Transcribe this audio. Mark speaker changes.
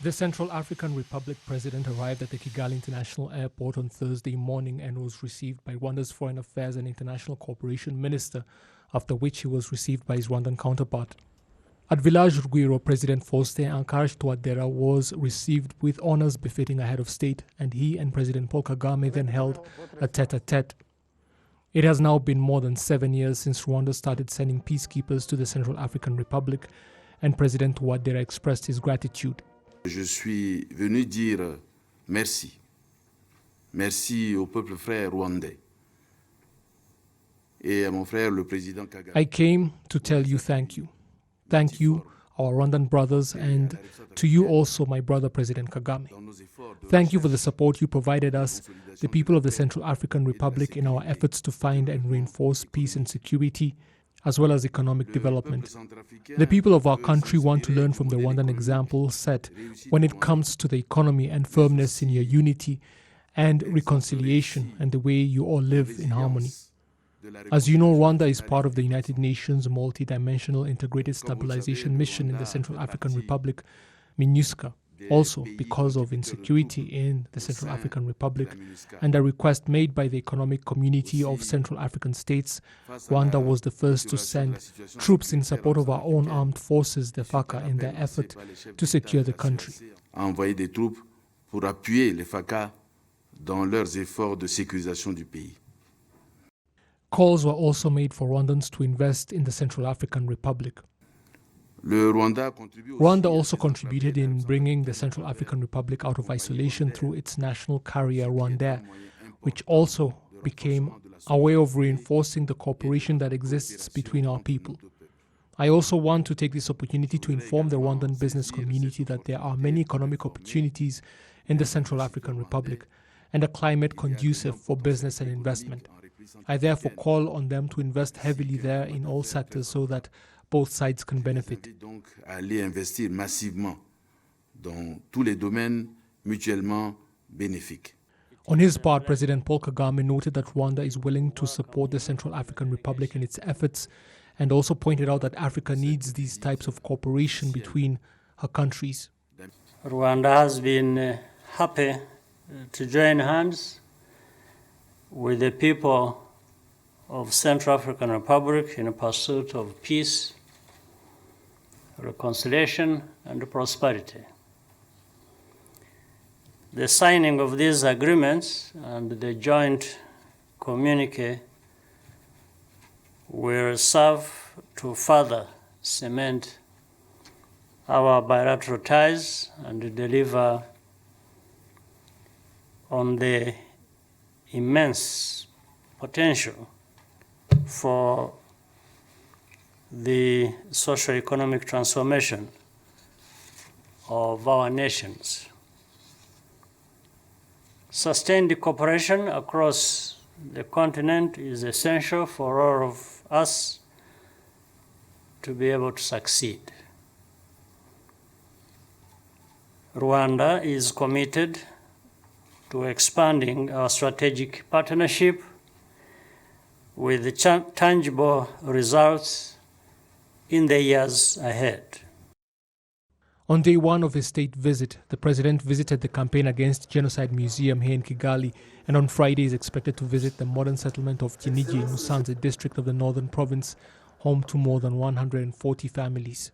Speaker 1: The Central African Republic president arrived at the Kigali International Airport on Thursday morning and was received by Rwanda's Foreign Affairs and International Cooperation Minister, after which he was received by his Rwandan counterpart. At Village Rugwiro, President Faustin Archange Touadera was received with honors befitting a head of state, and he and President Paul Kagame then held a tete-a-tete. It has now been more than 7 years since Rwanda started sending peacekeepers to the Central African Republic, and President Touadera expressed his gratitude.
Speaker 2: Je suis venu dire merci. Merci au peuple frère rwandais. Et à mon frère le président Kagame.
Speaker 1: I came to tell you thank you. Thank you, our Rwandan brothers, and to you also, my brother President Kagame. Thank you for the support you provided us, the people of the Central African Republic, in our efforts to find and reinforce peace and security, as well as economic development. The people of our country want to learn from the Rwandan example set when it comes to the economy and firmness in your unity and reconciliation and the way you all live in harmony. As you know, Rwanda is part of the United Nations Multidimensional Integrated Stabilization Mission in the Central African Republic, MINUSCA, also because of insecurity in the Central African Republic and a request made by the Economic Community of Central African States. Rwanda was the first to send troops in support of our own armed forces, the FACA, in their effort to secure the country.
Speaker 2: Envoyer des troupes pour appuyer les FACA dans leurs efforts de sécurisation du pays.
Speaker 1: Calls were also made for Rwandans to invest in the Central African Republic. Rwanda also contributed in bringing the Central African Republic out of isolation through its national carrier Rwandair, which also became a way of reinforcing the cooperation that exists between our people. I also want to take this opportunity to inform the Rwandan business community that there are many economic opportunities in the Central African Republic and a climate conducive for business and investment. I therefore call on them to invest heavily there in all sectors so that both sides can benefit.
Speaker 2: Donc, aller investir massivement dans tous les domaines mutuellement bénéfiques.
Speaker 1: On his part, President Paul Kagame noted that Rwanda is willing to support the Central African Republic in its efforts and also pointed out that Africa needs these types of cooperation between her countries.
Speaker 3: Rwanda has been happy to join hands with the people of Central African Republic in a pursuit of peace, reconciliation, and prosperity. The signing of these agreements and the joint communique will serve to further cement our bilateral ties and deliver on the immense potential for the socio-economic transformation of our nations. Sustained cooperation across the continent is essential for all of us to be able to succeed. Rwanda is committed to expanding our strategic partnership with tangible results in the years ahead.
Speaker 1: On day one of his state visit, the president visited the Campaign Against Genocide Museum here in Kigali, and on Friday is expected to visit the modern settlement of Kinigi in Musanze district of the northern province, home to more than 140 families.